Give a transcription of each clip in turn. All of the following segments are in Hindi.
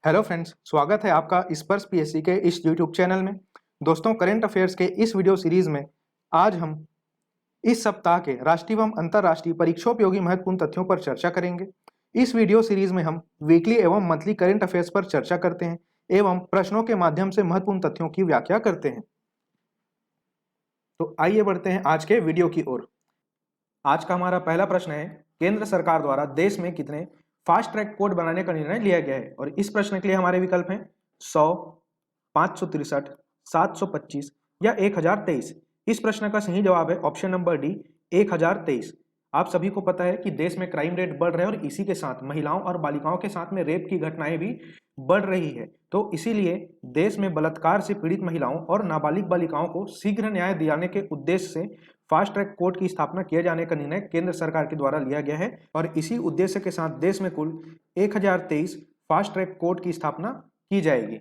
हेलो फ्रेंड्स, स्वागत है आपका स्पर्श पीएससी के इस यूट्यूब चैनल में। दोस्तों, करंट अफेयर्स के इस वीडियो सीरीज में आज हम इस सप्ताह के राष्ट्रीय एवं अंतर्राष्ट्रीय परीक्षोपयोगी महत्वपूर्ण तथ्यों पर चर्चा करेंगे। इस वीडियो सीरीज में हम वीकली एवं मंथली करंट अफेयर्स पर चर्चा करते हैं एवं प्रश्नों के माध्यम से महत्वपूर्ण तथ्यों की व्याख्या करते हैं। तो आइए बढ़ते हैं आज के वीडियो की ओर। आज का हमारा पहला प्रश्न है, केंद्र सरकार द्वारा देश में कितने फास्ट ट्रैक कोर्ट बनाने का निर्णय लिया गया है? और इस प्रश्न के लिए हमारे विकल्प हैं 100, 563, 725 या 1023। इस प्रश्न का सही जवाब है ऑप्शन नंबर डी, 1023। आप सभी को पता है कि देश में क्राइम रेट बढ़ रहा है और इसी के साथ महिलाओं और बालिकाओं के साथ में रेप की घटनाएं भी बढ़ रही है। तो इसीलिए देश में बलात्कार से पीड़ित महिलाओं और नाबालिग बालिकाओं को शीघ्र न्याय दिलाने के उद्देश्य से फास्ट ट्रैक कोर्ट की स्थापना किए जाने का निर्णय केंद्र सरकार के द्वारा लिया गया है और इसी उद्देश्य के साथ देश में कुल 1023 फास्ट ट्रैक कोर्ट की स्थापना की जाएगी।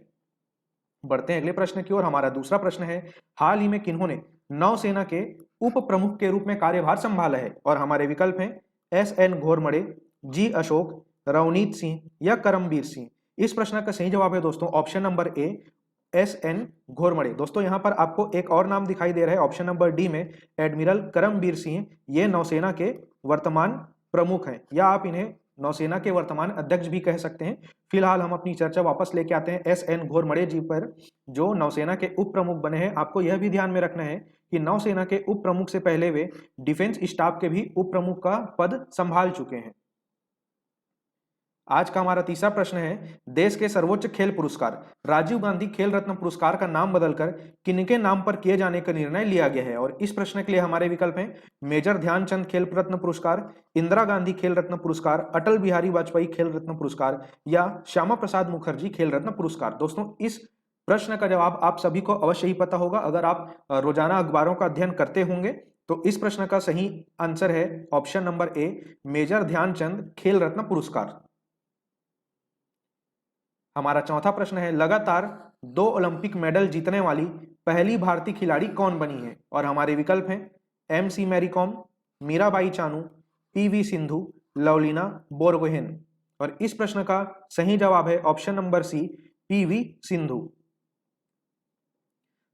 बढ़ते हैं अगले प्रश्न की ओर। हमारा दूसरा प्रश्न है, हाल ही में किन्होंने नौसेना के उप प्रमुख के रूप में कार्यभार संभाला है? और हमारे विकल्प हैं एस.एन. घोरमड़े, जी अशोक, रवनीत सिंह या करमबीर सिंह। इस प्रश्न का सही जवाब है दोस्तों ऑप्शन नंबर ए, एस.एन. घोरमड़े। दोस्तों यहाँ पर आपको एक और नाम दिखाई दे रहा है ऑप्शन नंबर डी में, एडमिरल करमबीर सिंह। ये नौसेना के वर्तमान प्रमुख हैं या आप इन्हें नौसेना के वर्तमान अध्यक्ष भी कह सकते हैं। फिलहाल हम अपनी चर्चा वापस लेके आते हैं एस.एन. घोरमड़े जी पर, जो नौसेना के उप प्रमुख बने हैं। आपको यह भी ध्यान में रखना है कि नौसेना के उप प्रमुख से पहले वे डिफेंस स्टाफ के भी उप प्रमुख का पद संभाल चुके हैं। आज का हमारा तीसरा प्रश्न है, देश के सर्वोच्च खेल पुरस्कार राजीव गांधी खेल रत्न पुरस्कार का नाम बदलकर किनके नाम पर किए जाने का निर्णय लिया गया है? और इस प्रश्न के लिए हमारे विकल्प हैं मेजर ध्यानचंद खेल रत्न पुरस्कार, इंदिरा गांधी खेल रत्न पुरस्कार, अटल बिहारी वाजपेयी खेल रत्न पुरस्कार या श्यामा प्रसाद मुखर्जी खेल रत्न पुरस्कार। दोस्तों, इस प्रश्न का जवाब आप सभी को अवश्य ही पता होगा अगर आप रोजाना अखबारों का अध्ययन करते होंगे। तो इस प्रश्न का सही आंसर है option number A, major Dhyanchand Khel Ratna पुरस्कार। हमारा चौथा प्रश्न है, लगातार 2 ओलंपिक मेडल जीतने वाली पहली भारतीय खिलाड़ी कौन बनी है? और हमारे विकल्प हैं एम.सी. मैरी कॉम, मीराबाई चानू, पी.वी. सिंधु, लवलीना बोरगोहेन। और इस प्रश्न का सही जवाब है option number C, PV. Sindhu.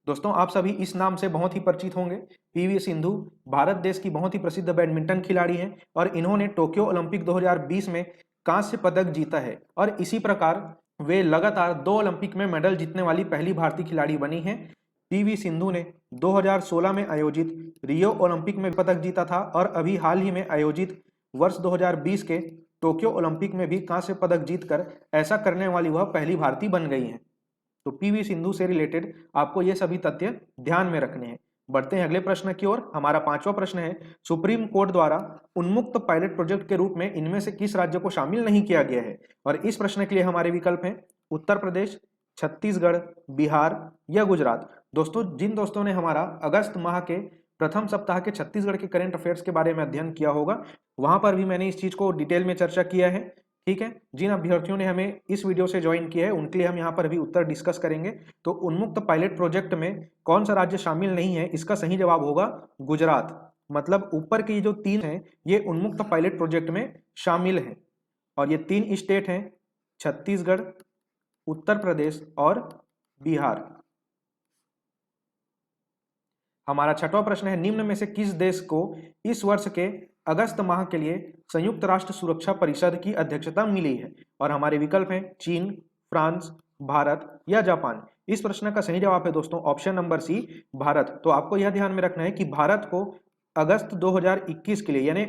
दोस्तों, आप सभी इस नाम से बहुत ही परिचित होंगे। पी.वी. सिंधु भारत देश की बहुत ही प्रसिद्ध बैडमिंटन खिलाड़ी हैं और इन्होंने टोक्यो ओलंपिक 2020 में कांस्य पदक जीता है और इसी प्रकार वे लगातार 2 ओलंपिक में मेडल जीतने वाली पहली भारतीय खिलाड़ी बनी हैं। पी.वी. सिंधु ने 2016 में आयोजित रियो ओलंपिक में पदक जीता था और अभी हाल ही में आयोजित वर्ष 2020 के टोक्यो ओलंपिक में भी कांस्य पदक जीतकर ऐसा करने वाली वह पहली भारतीय बन गई हैं। तो पी.वी. सिंधु से रिलेटेड आपको ये सभी तथ्य ध्यान में रखने हैं। बढ़ते हैं अगले प्रश्न की ओर। हमारा पांचवा प्रश्न है, सुप्रीम कोर्ट द्वारा उन्मुक्त पायलट प्रोजेक्ट के रूप में इनमें से किस राज्य को शामिल नहीं किया गया है? और इस प्रश्न के लिए हमारे विकल्प हैं उत्तर प्रदेश, छत्तीसगढ़, बिहार या गुजरात। दोस्तों, जिन दोस्तों ने हमारा अगस्त माह के प्रथम सप्ताह के छत्तीसगढ़ के करंट अफेयर्स के बारे में अध्ययन किया होगा, वहां पर भी मैंने इस चीज को डिटेल में चर्चा किया है। ठीक है, जिन अभ्यर्थियों ने हमें इस वीडियो से ज्वाइन किया है उनके लिए हम यहाँ पर भी उत्तर डिस्कस करेंगे। तो उन्मुक्त पायलट प्रोजेक्ट में कौन सा राज्य शामिल नहीं है? इसका सही जवाब होगा गुजरात। मतलब ऊपर की जो 3 हैं ये उन्मुक्त पायलट प्रोजेक्ट में शामिल हैं और ये 3 स्टेट हैं छत्तीसगढ़, उत्तर प्रदेश और बिहार। हमारा छठवां प्रश्न है, निम्न में से किस देश को इस वर्ष के अगस्त माह के लिए संयुक्त राष्ट्र सुरक्षा परिषद की अध्यक्षता मिली है? और हमारे विकल्प हैं चीन, फ्रांस, भारत या जापान। इस प्रश्न का सही जवाब है दोस्तों ऑप्शन नंबर सी, भारत। तो आपको यह ध्यान में रखना है कि भारत को अगस्त 2021 के लिए यानी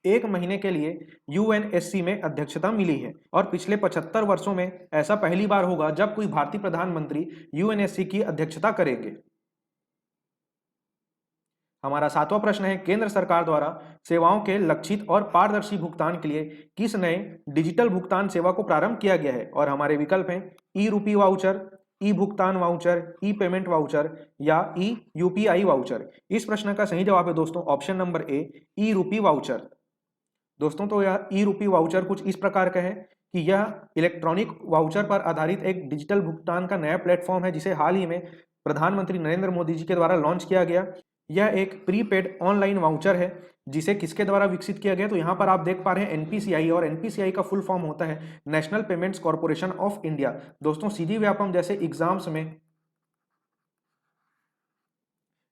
1 महीने के लिए यूएनएससी में अध्यक्षता मिली है और पिछले 75 वर्षों में ऐसा पहली बार होगा जब कोई भारतीय प्रधानमंत्री यूएनएससी की अध्यक्षता करेंगे। हमारा 7वां प्रश्न है, केंद्र सरकार द्वारा सेवाओं के लक्षित और पारदर्शी भुगतान के लिए किस नए डिजिटल भुगतान सेवा को प्रारंभ किया गया है? और हमारे विकल्प हैं ई रूपी वाउचर, ई भुगतान वाउचर, ई पेमेंट वाउचर या ई यूपीआई वाउचर। इस प्रश्न का सही जवाब है दोस्तों ऑप्शन नंबर ए, ई रूपी वाउचर। दोस्तों, तो यह ई रूपी वाउचर कुछ इस प्रकार का है कि यह इलेक्ट्रॉनिक वाउचर पर आधारित एक डिजिटल भुगतान का नया प्लेटफॉर्म है जिसे हाल ही में प्रधानमंत्री नरेंद्र मोदी जी के द्वारा लॉन्च किया गया। यह एक प्रीपेड ऑनलाइन वाउचर है जिसे किसके द्वारा विकसित किया गया? तो यहाँ पर आप देख पा रहे हैं एनपीसीआई, और एनपीसीआई का फुल फॉर्म होता है national payments corporation of India. दोस्तों सीधी व्यापम जैसे एग्जाम्स में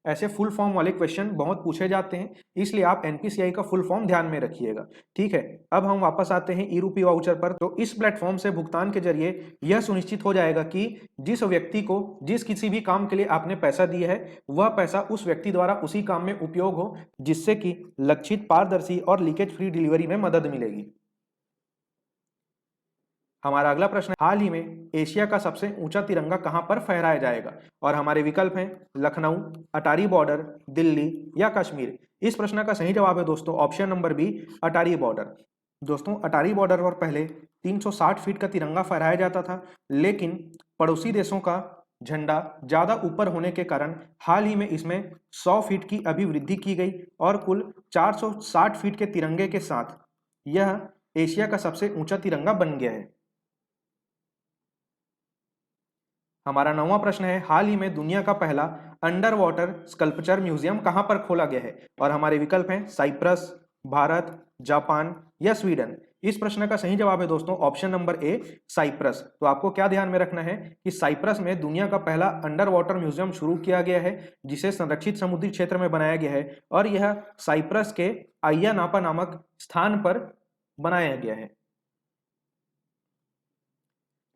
ऐसे फुल फॉर्म वाले क्वेश्चन बहुत पूछे जाते हैं, इसलिए आप एनपीसीआई का फुल फॉर्म ध्यान में रखिएगा। ठीक है, अब हम वापस आते हैं ई रूपी वाउचर पर। तो इस प्लेटफॉर्म से भुगतान के जरिए यह सुनिश्चित हो जाएगा कि जिस व्यक्ति को जिस किसी भी काम के लिए आपने पैसा दिया है वह पैसा उस व्यक्ति द्वारा उसी काम में उपयोग हो, जिससे कि लक्षित, पारदर्शी और लीकेज फ्री डिलीवरी में मदद मिलेगी। हमारा अगला प्रश्न है, हाल ही में एशिया का सबसे ऊंचा तिरंगा कहां पर फहराया जाएगा? और हमारे विकल्प हैं लखनऊ, अटारी बॉर्डर, दिल्ली या कश्मीर। इस प्रश्न का सही जवाब है दोस्तों ऑप्शन नंबर बी, अटारी बॉर्डर। दोस्तों अटारी बॉर्डर पर पहले 360 फीट का तिरंगा फहराया जाता था, लेकिन पड़ोसी देशों का झंडा ज्यादा ऊपर होने के कारण हाल ही में इसमें 100 फीट की अभिवृद्धि की गई और कुल 460 फीट के तिरंगे के साथ यह एशिया का सबसे ऊंचा तिरंगा बन गया है। हमारा 9वां प्रश्न है, हाल ही में दुनिया का पहला अंडर वाटर स्कल्पचर म्यूजियम कहां पर खोला गया है? और हमारे विकल्प हैं साइप्रस, भारत, जापान या स्वीडन। इस प्रश्न का सही जवाब है दोस्तों ऑप्शन नंबर ए, साइप्रस। तो आपको क्या ध्यान में रखना है कि साइप्रस में दुनिया का पहला अंडर वाटर म्यूजियम शुरू किया गया है, जिसे संरक्षित समुद्री क्षेत्र में बनाया गया है, और यह साइप्रस के आइया नापा नामक स्थान पर बनाया गया है।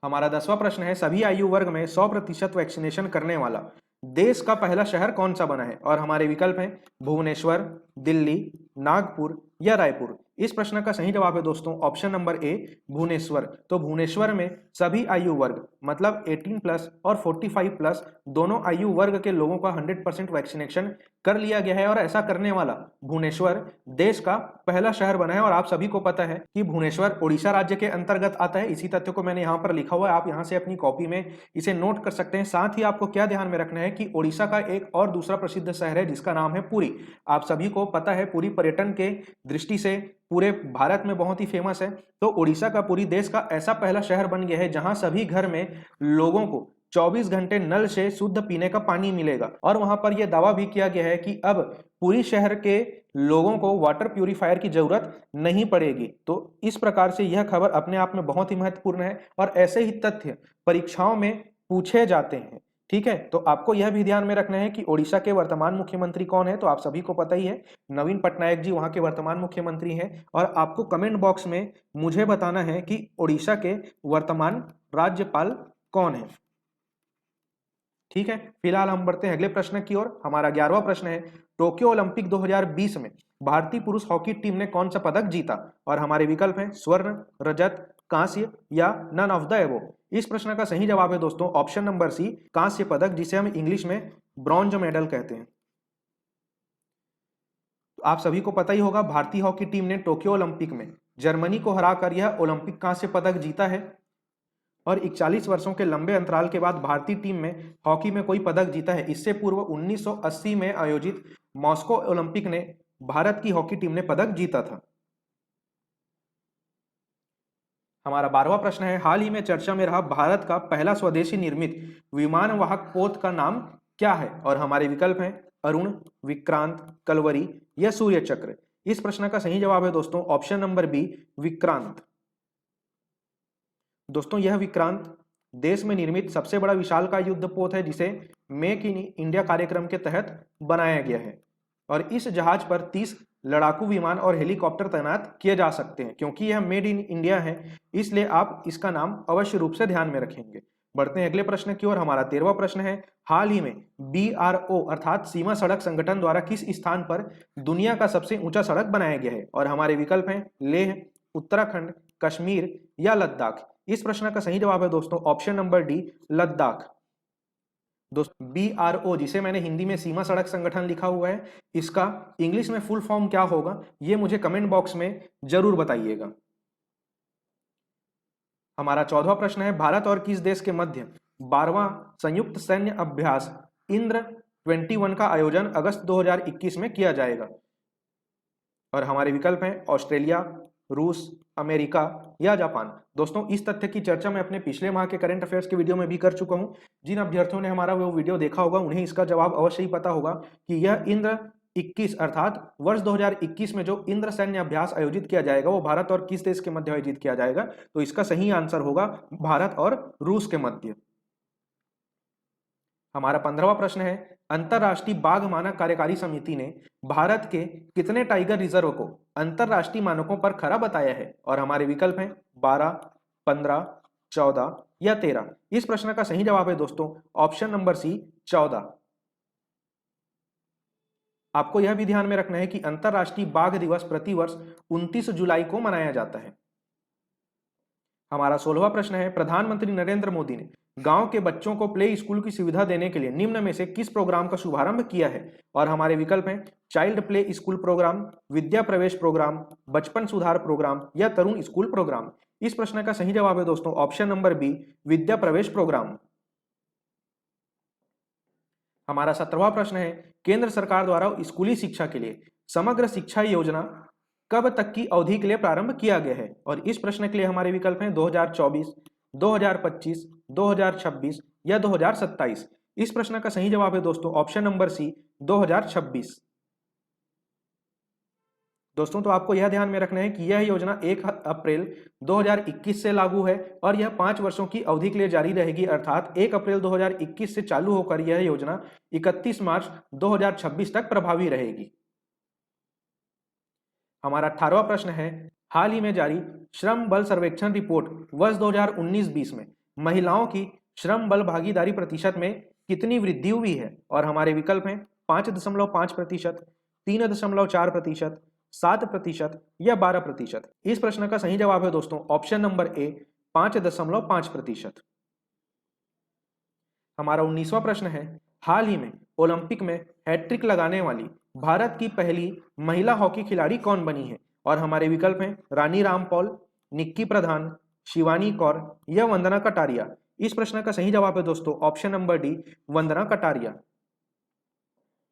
हमारा 10वां प्रश्न है, सभी आयु वर्ग में 100% वैक्सीनेशन करने वाला देश का पहला शहर कौन सा बना है? और हमारे विकल्प हैं भुवनेश्वर, दिल्ली, नागपुर या रायपुर। इस प्रश्न का सही जवाब है दोस्तों ऑप्शन नंबर ए, भुवनेश्वर। तो भुवनेश्वर में सभी आयु वर्ग मतलब 18+ और 45+ दोनों आयु वर्ग के लोगों का 100% वैक्सीनेशन कर लिया गया है, और ऐसा करने वाला भुवनेश्वर देश का पहला शहर बना है। और आप सभी को पता है कि भुवनेश्वर ओडिशा राज्य के अंतर्गत आता है। इसी तथ्य को मैंने यहाँ पर लिखा हुआ है, आप यहाँ से अपनी कॉपी में इसे नोट कर सकते हैं। साथ ही आपको क्या ध्यान में रखना है कि ओडिशा का एक और दूसरा प्रसिद्ध शहर है जिसका नाम है पुरी। आप सभी को पता है पुरी पर्यटन के दृष्टि से पूरे भारत में बहुत ही फेमस है। तो ओडिशा का पुरी देश का ऐसा पहला शहर बन गया है जहां सभी घर में लोगों को 24 घंटे नल से शुद्ध पीने का पानी मिलेगा। और वहां पर यह दावा भी किया गया है कि अब पूरी शहर के लोगों को वाटर प्यूरिफायर की जरूरत नहीं पड़ेगी। तो इस प्रकार से यह खबर अपने आप में बहुत ही महत्वपूर्ण है, और ऐसे ही तथ्य परीक्षाओं में पूछे जाते हैं। ठीक है, तो आपको यह भी ध्यान में रखना है कि ओडिशा के वर्तमान मुख्यमंत्री कौन है? तो आप सभी को पता ही है, नवीन पटनायक जी वहां के वर्तमान मुख्यमंत्री हैं। और आपको कमेंट बॉक्स में मुझे बताना है कि ओडिशा के वर्तमान राज्यपाल कौन है। ठीक है, फिलहाल हम बढ़ते हैं अगले प्रश्न की ओर। हमारा 11वां प्रश्न है, टोक्यो ओलंपिक 2020 में भारतीय पुरुष हॉकी टीम ने कौन सा पदक जीता? और हमारे विकल्प हैं स्वर्ण, रजत, कांस्य या नन ऑफ द एबोव। इस प्रश्न का सही जवाब है दोस्तों ऑप्शन नंबर सी, कांस्य पदक, जिसे हम इंग्लिश में ब्रॉन्ज मेडल कहते हैं। तो आप सभी को पता ही होगा, भारतीय हॉकी टीम ने टोक्यो ओलंपिक में जर्मनी को हराकर यह ओलंपिक कांस्य पदक जीता है, और 41 वर्षों के लंबे अंतराल के बाद भारतीय टीम में हॉकी में कोई पदक जीता है। इससे पूर्व 1980 में आयोजित मॉस्को ओलंपिक ने भारत की हॉकी टीम ने पदक जीता था। हमारा 12वां प्रश्न है, हाल ही में चर्चा में रहा भारत का पहला स्वदेशी निर्मित विमान वाहक पोत का नाम क्या है? और हमारे विकल्प हैं अरुण, विक्रांत, कलवरी या सूर्य चक्र। इस प्रश्न का सही जवाब है दोस्तों ऑप्शन नंबर बी, विक्रांत। दोस्तों यह विक्रांत देश में निर्मित सबसे बड़ा विशालकाय युद्धपोत है, जिसे मेक इन इंडिया कार्यक्रम के तहत बनाया गया है। और इस जहाज पर 30 लड़ाकू विमान और हेलीकॉप्टर तैनात किए जा सकते हैं। क्योंकि यह मेड इन इंडिया है, इसलिए आप इसका नाम अवश्य रूप से ध्यान में रखेंगे। बढ़ते हैं अगले प्रश्न की ओर। हमारा 13वां प्रश्न है, हाल ही में BRO अर्थात सीमा सड़क संगठन द्वारा किस स्थान पर दुनिया का सबसे ऊंचा सड़क बनाया गया है? और हमारे विकल्प हैं लेह, उत्तराखंड, कश्मीर या लद्दाख। इस प्रश्न का सही जवाब है दोस्तों ऑप्शन नंबर डी, लद्दाख। दोस्तों BRO, जिसे मैंने हिंदी में सीमा सड़क संगठन लिखा हुआ है, इसका इंग्लिश में फुल फॉर्म क्या होगा ये मुझे कमेंट बॉक्स में जरूर बताइएगा। हमारा 14वां प्रश्न है, भारत और किस देश के मध्य 12वां संयुक्त सैन्य अभ्यास इंद्र 21 का आयोजन अगस्त 2021 में किया जाएगा? और हमारे विकल्प हैं ऑस्ट्रेलिया, रूस, अमेरिका या जापान। दोस्तों इस तथ्य की चर्चा मैं अपने पिछले माह के करंट अफेयर्स के वीडियो में भी कर चुका हूं। जिन अभ्यर्थियों ने हमारा वो वीडियो देखा होगा उन्हें इसका जवाब अवश्य ही पता होगा कि यह इंद्र 2021 अर्थात वर्ष 2021 में जो इंद्र सैन्य अभ्यास आयोजित किया जाएगा वो भारत और किस देश के मध्य आयोजित किया जाएगा? तो इसका सही आंसर होगा भारत और रूस के मध्य। हमारा 15वां प्रश्न है, अंतरराष्ट्रीय बाघ मानक कार्यकारी समिति ने भारत के कितने टाइगर रिजर्व को अंतरराष्ट्रीय मानकों पर खरा बताया है? और हमारे विकल्प हैं 12, 15, 14 या 13। इस प्रश्न का सही जवाब है दोस्तों ऑप्शन नंबर सी 14। आपको यह भी ध्यान में रखना है कि अंतरराष्ट्रीय बाघ दिवस प्रतिवर्ष 29 जुलाई को मनाया जाता है। हमारा 16वां प्रश्न है, प्रधानमंत्री नरेंद्र मोदी ने गांव के बच्चों को प्ले स्कूल की सुविधा देने के लिए निम्न में से किस प्रोग्राम का शुभारंभ किया है? और हमारे विकल्प हैं चाइल्ड प्ले स्कूल प्रोग्राम, विद्या प्रवेश प्रोग्राम, बचपन सुधार प्रोग्राम या तरुण स्कूल प्रोग्राम। इस प्रश्न का सही जवाब है दोस्तों ऑप्शन नंबर बी विद्या प्रवेश प्रोग्राम। हमारा 17वां प्रश्न है, केंद्र सरकार द्वारा स्कूली शिक्षा के लिए समग्र शिक्षा योजना कब तक की अवधि के लिए प्रारंभ किया गया है? और इस प्रश्न के लिए हमारे विकल्प हैं 2024, 2025, 2026 या 2027। इस प्रश्न का सही जवाब है दोस्तों ऑप्शन नंबर सी 2026। दोस्तों तो आपको यह ध्यान में रखना है कि यह योजना 1 अप्रैल 2021 से लागू है और यह 5 वर्षों की अवधि के लिए जारी रहेगी, अर्थात 1 अप्रैल 2021 से चालू होकर यह योजना 31 मार्च 2026 तक प्रभावी रहेगी। हमारा 18वां प्रश्न है, हाल ही में जारी श्रम बल सर्वेक्षण रिपोर्ट वर्ष 2019-20 में महिलाओं की श्रम बल भागीदारी प्रतिशत में कितनी वृद्धि हुई है? और हमारे विकल्प हैं 5.5%, 3.4%, 7% या 12%। इस प्रश्न का सही जवाब है दोस्तों ऑप्शन नंबर ए 5.5%। हमारा 19वां प्रश्न है, हाल ही में ओलंपिक में हैट्रिक लगाने वाली भारत की पहली महिला हॉकी खिलाड़ी कौन बनी है? और हमारे विकल्प हैं रानी रामपॉल, निक्की प्रधान, शिवानी कौर या वंदना कटारिया। इस प्रश्न का सही जवाब है दोस्तों option number D Vandana Kataria.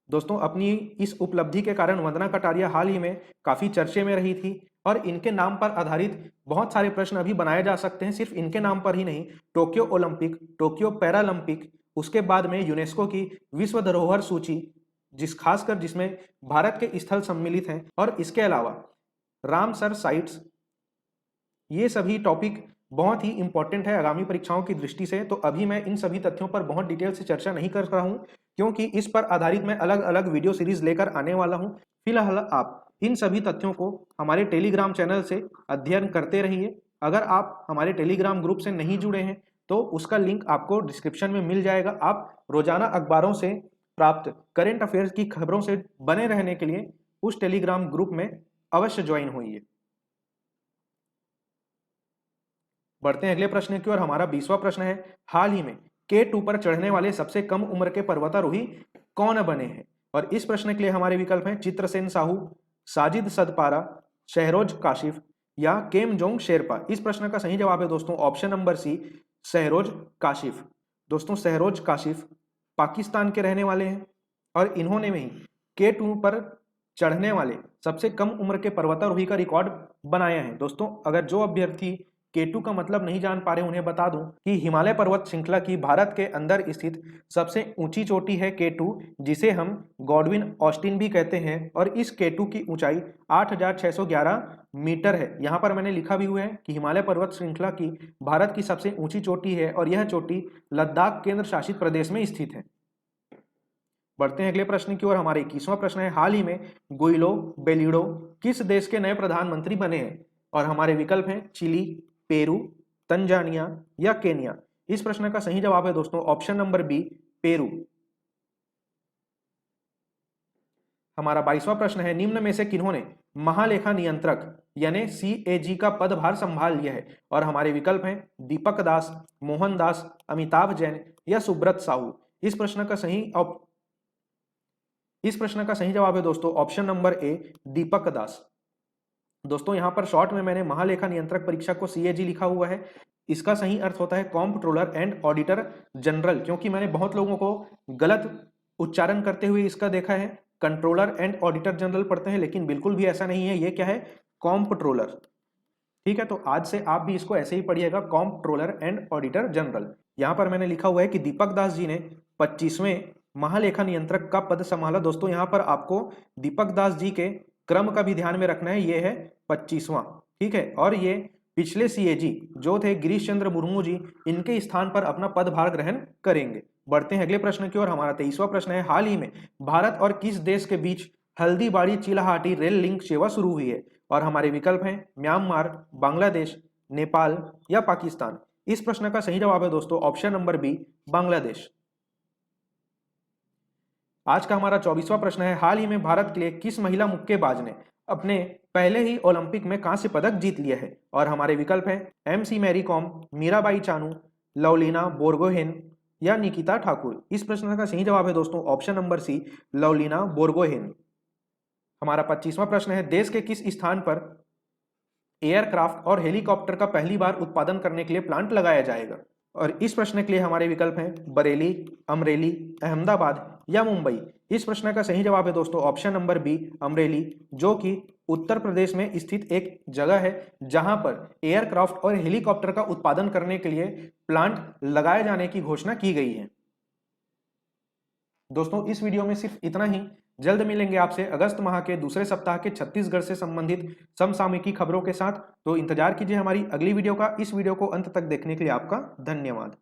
दोस्तों अपनी इस उपलब्धि के कारण वंदना कटारिया हाल ही में काफी चर्चे में रही थी और इनके नाम पर आधारित बहुत सारे प्रश्न अभी बनाए जा सकते हैं। सिर्फ इनके नाम पर ही नहीं, टोक्यो ओलंपिक, टोक्यो पैरालंपिक, उसके बाद में यूनेस्को की विश्व धरोहर सूची खासकर जिसमें भारत के स्थल सम्मिलित हैं, और इसके अलावा रामसर साइट्स, ये सभी टॉपिक बहुत ही इंपॉर्टेंट है आगामी परीक्षाओं की दृष्टि से। तो अभी मैं इन सभी तथ्यों पर बहुत डिटेल से चर्चा नहीं कर रहा हूं क्योंकि इस पर आधारित मैं अलग अलग वीडियो सीरीज लेकर आने वाला हूं। फिलहाल आप इन सभी तथ्यों को हमारे टेलीग्राम चैनल से अध्ययन करते रहिए। अगर आप हमारे टेलीग्राम ग्रुप से नहीं जुड़े हैं तो उसका लिंक आपको डिस्क्रिप्शन में मिल जाएगा। आप रोजाना अखबारों से प्राप्त करंट अफेयर्स की खबरों से बने रहने के लिए उस टेलीग्राम ग्रुप में अवश्य ज्वाइन होइए। बढ़ते हैं अगले प्रश्न की ओर। हमारा 20वां प्रश्न है, हाल ही में K2 पर चढ़ने वाले सबसे कम उम्र के पर्वतारोही कौन बने हैं? और इस प्रश्न के लिए हमारे विकल्प हैं चित्रसेन साहू, साजिद सदपारा, शहरोज काशिफ या केमजोंग शेरपा। इस प्रश्न का सही जवाब है दोस्तों option number C Shahroz Kashif. दोस्तों शहरोज काशिफ पाकिस्तान के रहने वाले हैं और इन्होंने भी K2 पर चढ़ने वाले सबसे कम उम्र के पर्वतारोही का रिकॉर्ड बनाया है। दोस्तों अगर जो अभ्यर्थी K2 का मतलब नहीं जान पा रहे उन्हें बता दूं कि हिमालय पर्वत श्रृंखला की भारत के अंदर स्थित सबसे ऊंची चोटी है K2, जिसे हम गॉडविन ऑस्टिन भी कहते हैं, और इस K2 की ऊंचाई 8,611 मीटर है। यहां पर मैंने लिखा भी हुआ है कि हिमालय पर्वत श्रृंखला की भारत की सबसे ऊंची चोटी है और यह चोटी लद्दाख केंद्र शासित प्रदेश में स्थित है। बढ़ते हैं अगले प्रश्न की ओर। हमारे 21वां प्रश्न है, हाल ही में गुइलो बेलिडो किस देश के नए प्रधानमंत्री बने हैं? और हमारे विकल्प हैं चिली, पेरू, तंजानिया या केन्या। इस प्रश्न का सही जवाब है दोस्तों ऑप्शन नंबर बी पेरू। हमारा 22वां प्रश्न है, निम्न में से किन्होंने महालेखा नियंत्रक यानी CAG का पदभार संभाल लिया है? और हमारे विकल्प हैं दीपक दास, मोहन दास, अमिताभ जैन या सुब्रत साहू। इस प्रश्न का सही जवाब है दोस्तों ऑप्शन नंबर ए दीपक दास। दोस्तों यहां पर शॉर्ट में मैंने महालेखा नियंत्रक परीक्षा को CAG लिखा हुआ है। इसका सही अर्थ होता है कॉम्प्ट्रोलर एंड ऑडिटर जनरल, क्योंकि मैंने बहुत लोगों को गलत उच्चारण करते हुए इसका देखा है, कंट्रोलर एंड ऑडिटर जनरल पढ़ते हैं, लेकिन बिल्कुल भी ऐसा नहीं है। ये क्या है? कॉम्प्ट्रोलर। ठीक है, तो आज से आप भी इसको ऐसे ही पढ़िएगा, कॉम्प्ट्रोलर एंड ऑडिटर जनरल। यहां पर मैंने लिखा हुआ है कि दीपक दास जी ने 25वें महालेखा नियंत्रक का पद संभाला? दोस्तों यहाँ पर आपको दीपक दास जी के क्रम का भी ध्यान में रखना है, ये है 25वां, ठीक है। और ये पिछले सीएजी जो थे गिरीश चंद्र मुर्मू जी, इनके स्थान पर अपना पदभार ग्रहण करेंगे। बढ़ते हैं अगले प्रश्न की ओर। हमारा 23वां प्रश्न है, हाल ही में भारत और किस देश के बीच हल्दीबाड़ी चिलाहाटी रेल लिंक सेवा शुरू हुई है? और हमारे विकल्प हैं म्यांमार, बांग्लादेश, नेपाल या पाकिस्तान। इस प्रश्न का सही जवाब है दोस्तों ऑप्शन नंबर बी, बांग्लादेश। आज का हमारा 24वां प्रश्न है, हाल ही में भारत के लिए किस महिला मुक्केबाज ने अपने पहले ही ओलंपिक में कांस्य पदक जीत लिया है? और हमारे विकल्प हैं एमसी मैरी कॉम, मीराबाई चानू, लवलीना बोरगोहेन या निकिता ठाकुर। इस प्रश्न का सही जवाब है दोस्तों option number C, Lovlina Borgohain. हमारा 25वां प्रश्न है, देश के किस स्थान पर एयरक्राफ्ट और हेलीकॉप्टर का पहली बार उत्पादन करने के लिए प्लांट लगाया जाएगा? और इस प्रश्न के लिए हमारे विकल्प हैं बरेली, अमरेली, अहमदाबाद या मुंबई। इस प्रश्न का सही जवाब है दोस्तों ऑप्शन नंबर बी, अमरेली, जो कि उत्तर प्रदेश में स्थित एक जगह है जहां पर एयरक्राफ्ट और हेलीकॉप्टर का उत्पादन करने के लिए प्लांट लगाए जाने की घोषणा की गई है। दोस्तों इस वीडियो में सिर्फ इतना ही। जल्द मिलेंगे आपसे अगस्त माह के दूसरे सप्ताह के छत्तीसगढ़ से संबंधित समसामयिकी खबरों के साथ। तो इंतजार कीजिए हमारी अगली वीडियो का। इस वीडियो को अंत तक देखने के लिए आपका धन्यवाद।